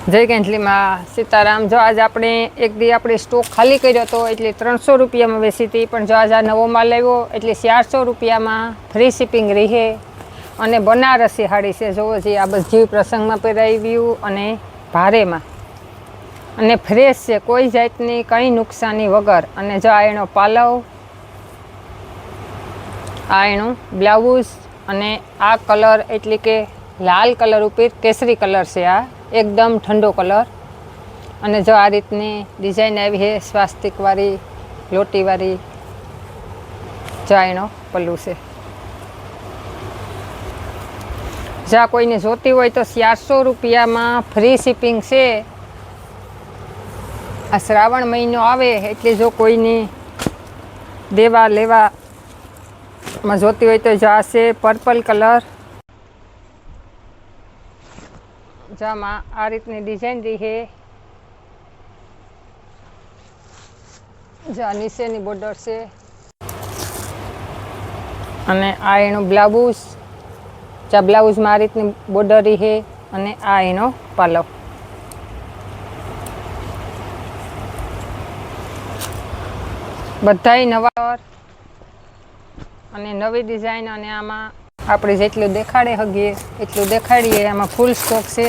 जय केंटली में सीताराम। जो आज आपणे एक दी आपणे स्टॉक खाली कर्यो तो एटले 300 रुपया में वेची थी, पण जो आज आ नवो माल आव्यो एटले 400 रुपया में फ्री शिपिंग रही है। अने बनारसी हाड़ी से जो जी आ बधी प्रसंग में पहेराव्यु अने भारे में अने फ्रेश है, कोई जातनी कई नुकसानी वगर। अने जो आ एनो पालव, आ एनु ब्लाउज अने आ कलर एटले के लाल कलर उपर केसरी कलर से, आ एकदम ठंडो कलर। अने जो आ रीतनी डिजाइन आई है स्वास्तिक वाली लोटी वाली, जो आ एनो पल्लू से। ज्यां कोईने जोती होय तो 400 रुपया में फ्री शिपिंग से। आ श्रावण महीनो आवे एटले जो कोईने देवा लेवा में जोती होय तो जो से पर्पल कलर, जामा आ रीतनी डिजाइन रही है। जा नीचेनी बॉर्डर से अने आ एनो ब्लाउज, जा ब्लाउज में आ रीतनी बॉर्डर रही है। अने आ एनो पालव। बधाई नवा अने नवी डिजाइन। अने आमा આપણે જેટલું દેખાડે હગીએ એટલું દેખાડીએ। આમાં ફૂલ સ્ટોક છે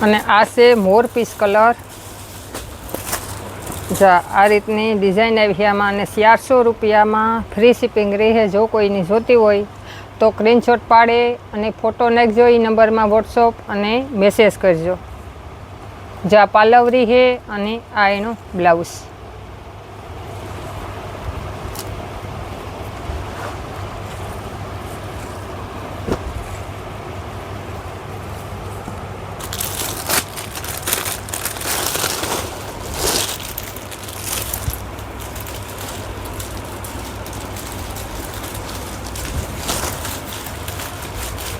અને આ છે મોર પીસ કલર। જા આ રીતની ડિઝાઇન આવી છે આમાં અને 400 રૂપિયામાં ફ્રી શિપિંગ રહે। જો કોઈની જોતી હોય તો સ્ક્રીનશોટ પાડે અને ફોટો નાખજો એ નંબરમાં વોટ્સઅપ અને મેસેજ કરજો। જા પાલવરી છે અને આ એનું બ્લાઉઝ।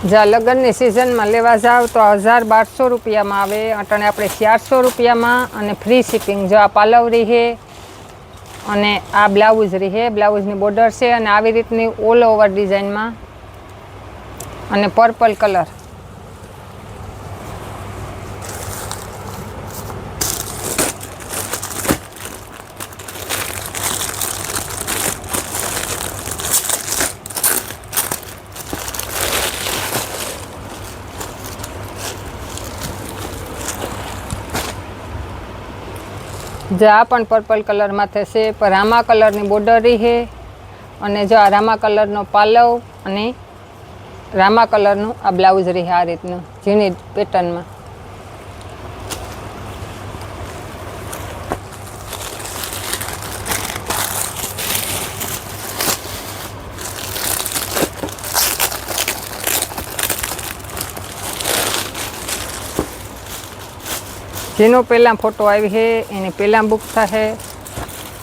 ज्या लगननी सीजन में लेवा जाओ तो 1200 रुपया में आवे। अटाणे आपणे 400 रुपया में अने फ्री शिपिंग। जो आ पालवरी है अने आ ब्लाउज रही है, ब्लाउजनी बॉर्डर से अने आवी रीतनी ऑल ओवर डिजाइन में अने पर्पल कलर। जो आ पण पर्पल कलर माथे से पर रामा कलर नी बॉर्डर रही है। अने जो आ रामा कलर नो पालव अने रामा कलर नो आ ब्लाउज रही है। आ रीतनु झीणी पेटर्न में। जेनो पहला फोटो आई है एने पहला बुक था है।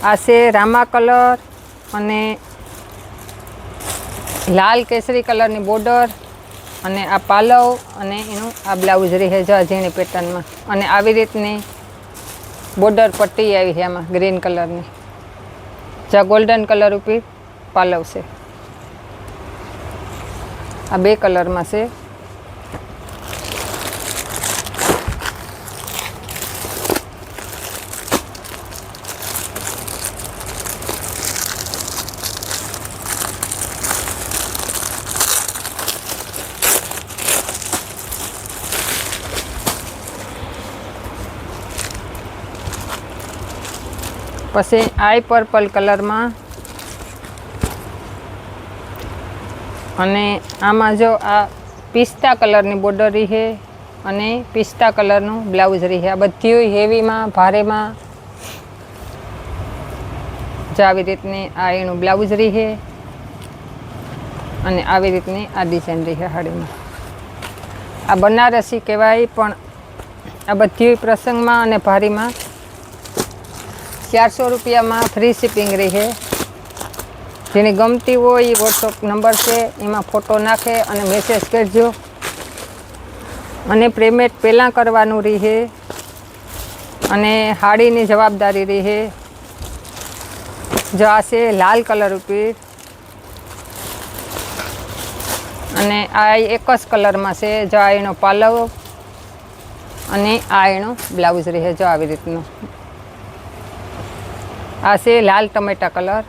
आ से रामा कलर अने लाल केसरी कलर नी बॉर्डर अने आ पालव अने एनु आ ब्लाउज रही है। जो झीणी पेटर्न में अने आवी रीतनी बॉर्डर पट्टी आई है आमां ग्रीन कलर नी। जो गोल्डन कलर उपर पालव से आ बे कलर में से। पछी आई पर्पल कलर में अने आमा जो आ पिस्ता कलर नी बॉर्डर रही है अने पिस्ता कलर नु ब्लाउज रही है। आ बधी हेवी में भारे में जो आवी रीतनी आ एनु ब्लाउज रही है अने आवी रीतनी आ डिजाइन रही है हाड़ी में। आ बनारसी कहेवाय पण आ बधी प्रसंग में अने भारी में 400 रुपया में फ्री शिपिंग रही है। जेने गमती हो ये व्हाट्सएप नंबर से एमां फोटो नाखे अने मेसेज करजो अने पेमेंट पहला करवानुं रही है अने हाड़ीनी जवाबदारी रही है। जो आ से लाल कलर उपर અને આ એક જ કલરમાં છે. જો આ એનો પાલવ અને આ એનો બ્લાઉઝ રહે. જો આવી રીતનું આ છે લાલ ટમેટા કલર.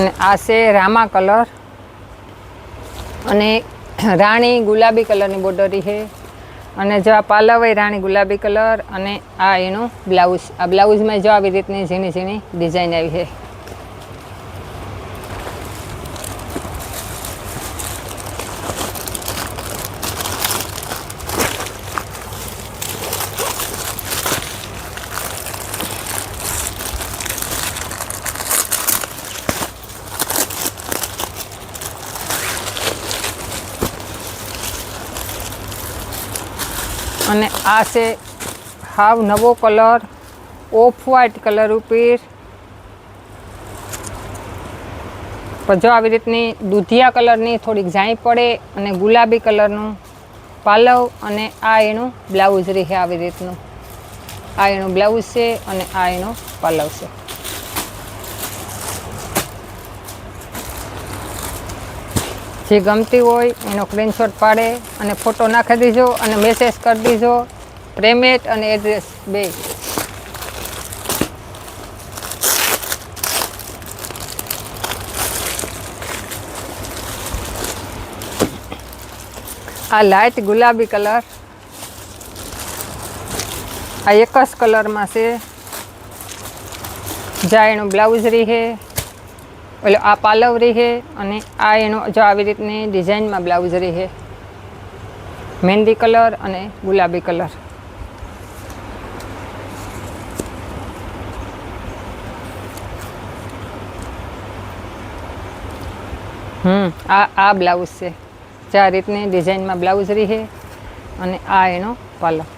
અને આ છે રામા કલર અને રાણી ગુલાબી કલરની બોર્ડરી છે. અને જો આ પાલવ એ રાણી ગુલાબી કલર અને આ એનું બ્લાઉઝ. આ બ્લાઉઝમાં જો આવી રીતની ઝીણી ઝીણી ડિઝાઇન આવી છે. અને આ છે હાવ નવો કલર ઓફ વ્હાઇટ કલર ઉપર. જો આવી રીતની દૂધિયા કલરની થોડીક ઝાંઈ પડે અને ગુલાબી કલરનું પાલવ અને આ એનું બ્લાઉઝ રહે. આવી રીતનું આ એનું બ્લાઉઝ છે અને આ એનો પાલવ છે. જે ગમતી હોય એનો સ્ક્રીનશોટ પાડે અને ફોટો નાખી દીજો અને મેસેજ કરી દીજો. પેમેન્ટ અને એડ્રેસ બે. આ લાઇટ ગુલાબી કલર. આ એક જ કલરમાં છે. જ્યાં એનું બ્લાઉઝ રહે એટલે આ પાલવ રહે અને આ એનો જો આવી રીતની ડિઝાઇનમાં બ્લાઉઝ રહે. મહેંદી કલર અને ગુલાબી કલર. આ બ્લાઉઝ છે. જે આ રીતની ડિઝાઇનમાં બ્લાઉઝ રહે અને આ એનો પાલવ.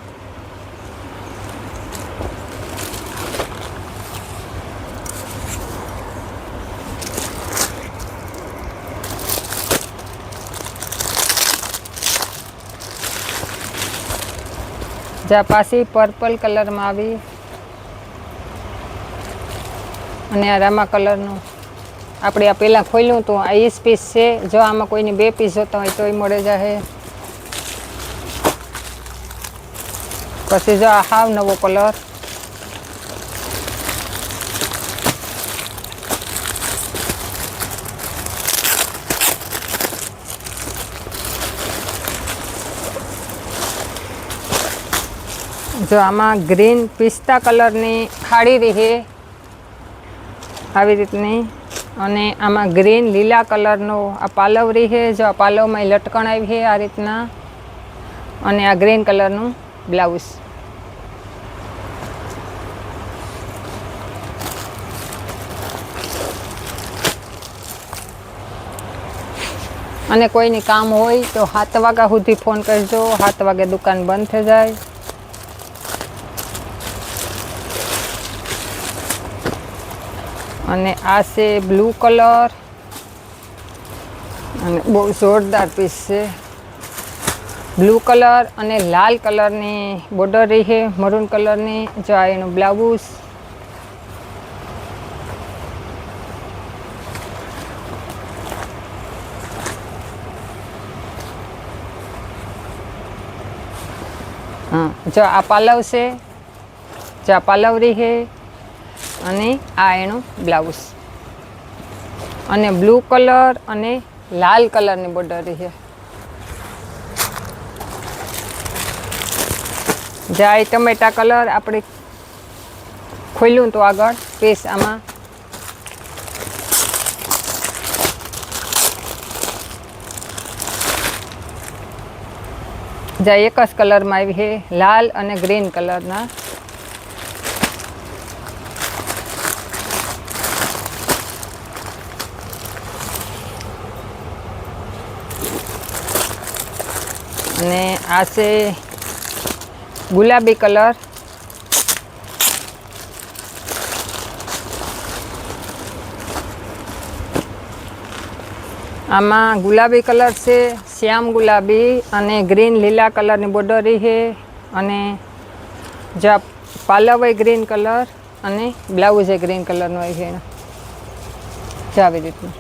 જ્યાં પાછી પર્પલ કલરમાં આવી અને આ રામા કલરનું આપણે આ પહેલાં ખોલ્યું હતું. આ 20 પીસ છે. જો આમાં કોઈને 2 પીસ જોતા હોય તોય મળે જાય. પછી જો આ હાવ નવો કલર. જો આમાં ગ્રીન પિસ્તા કલરની ખાડી રહે આવી રીતની અને આમાં ગ્રીન લીલા કલરનો આ પાલવ રહે. જો આ પાલવમાં લટકણ આવી છે આ રીતના અને આ ગ્રીન કલરનું બ્લાઉઝ. અને કોઈની કામ હોય તો 7 વાગ્યા સુધી ફોન કરજો. 7 વાગે દુકાન બંધ થઈ જાય. અને આ છે બ્લુ કલર અને બહુ જોરદાર પીસ છે. બ્લુ કલર અને લાલ કલરની બોર્ડર રહી છે મરૂન કલરની. જો આ એનું બ્લાઉઝ. જો આ પાલવ છે. જો આ પાલવ રહી છે અને આ એનું બ્લાઉઝ અને બ્લુ કલર અને લાલ કલરની બોર્ડર રહી છે. જાય ટમેટા કલર આપણે ખોલ્યું તો આગળ પીસ આમાં જાય એક જ કલરમાં આવી છે લાલ અને ગ્રીન કલરના. અને આ છે ગુલાબી કલર. આમાં ગુલાબી કલર છે, શ્યામ ગુલાબી અને ગ્રીન લીલા કલરની બોર્ડર છે. અને જ્યાં પાલવ હોય ગ્રીન કલર અને બ્લાઉઝ એ ગ્રીન કલરનો હોય છે. જો આવી રીતનું.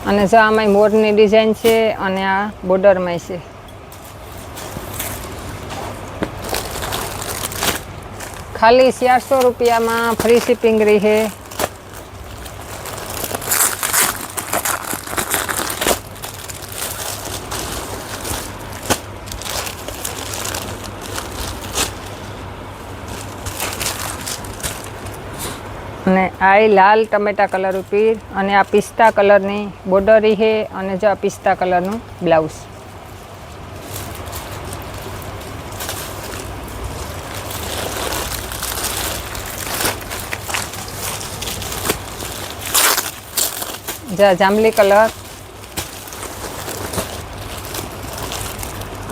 અને જો આમાં મોરની ડિઝાઇન છે અને આ બોર્ડરમાં છે. ખાલી 400 રૂપિયામાં ફ્રી શિપિંગ રહે. અને આ લાલ ટમેટા કલર ઉપર અને આ પિસ્તા કલરની બોર્ડર છે. અને જો આ પિસ્તા કલરનું બ્લાઉઝ. જા જાંબલી કલર.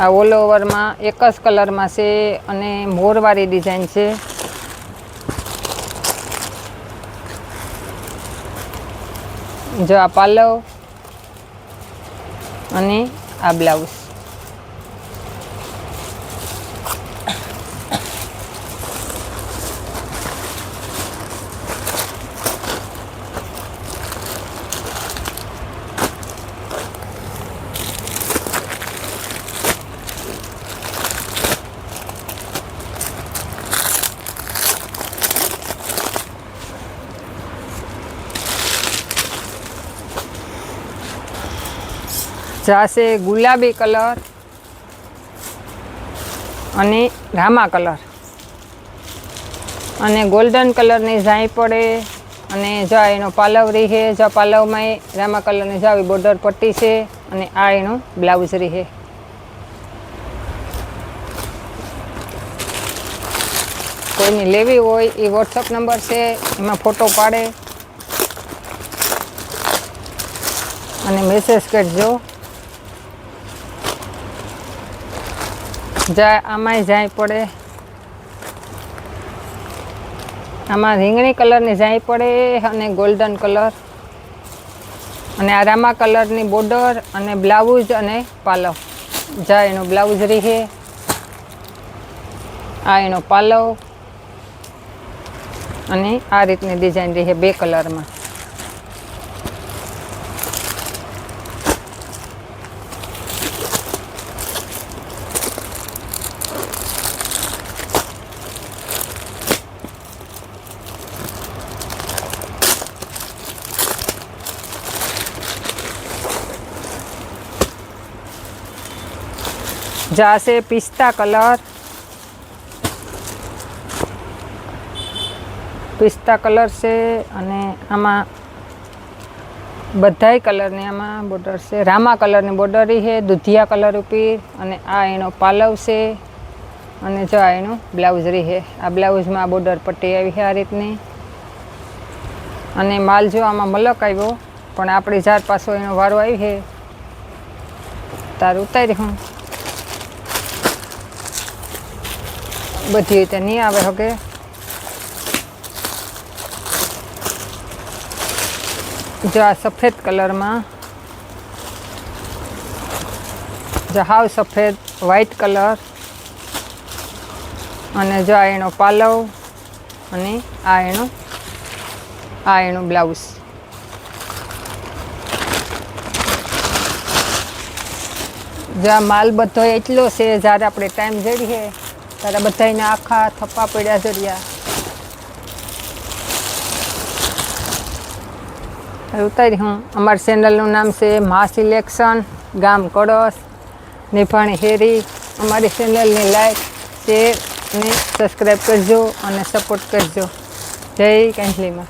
આ ઓલ ઓવરમાં એક જ કલરમાં છે અને મોરવાળી ડિઝાઇન છે. જો આ પાલવ અને આ બ્લાઉઝ. જાશે ગુલાબી કલર અને રામા કલર અને ગોલ્ડન કલરની ઝાંય પડે. અને જો એનો પાલવ રહે. જો પાલવમાં રામા કલરની જાવી બોર્ડર પટ્ટી છે અને આ એનું બ્લાઉઝ રહે. કોઈને લેવી હોય એ વોટ્સઅપ નંબર છે, એમાં ફોટો પાડે અને મેસેજ કરજો. જાય આમાંય જાય પડે. આમાં રીંગણી કલરની જાય પડે અને ગોલ્ડન કલર અને આ રામા કલરની બોર્ડર અને બ્લાઉઝ અને પાલવ. જા એનો બ્લાઉઝ રહે. આ એનો પાલવ અને આ રીતની ડિઝાઇન રહે 2 કલરમાં. જાશે પિસ્તા કલર. પિસ્તા કલર છે અને આમાં બધાય કલરની આમાં બોર્ડર છે. રામા કલરની બોર્ડર છે દૂધિયા કલર ઉપર અને આ એનો પાલવ છે અને જો આ એનું બ્લાઉઝ રહે. આ બ્લાઉઝમાં આ બોર્ડર પટ્ટી આવી છે આ રીતની. અને માલ જો આમાં મલક આવ્યો પણ આપણી જાત પાછો એનો વારો આવી છે તારું ઉતારી હું બધી રીતે નહીં આવે હવે. જો આ સફેદ કલરમાં જો હાવ સફેદ વ્હાઈટ કલર અને જો આ એનો પાલવ અને આ એનું બ્લાઉઝ. જો આ માલ બધો એટલો છે જ્યારે આપણે ટાઈમ જડીએ ત્યારે બધાને આખા થપ્પા પડ્યા જડ્યા. ઉતારી હું. અમારી ચેનલનું નામ છે મા સિલેક્શન, ગામ કળશ, નિભાણી હેરી. અમારી ચેનલને લાઈક, શેર અને સબસ્ક્રાઈબ કરજો અને સપોર્ટ કરજો. જય કાંઠલીમાં.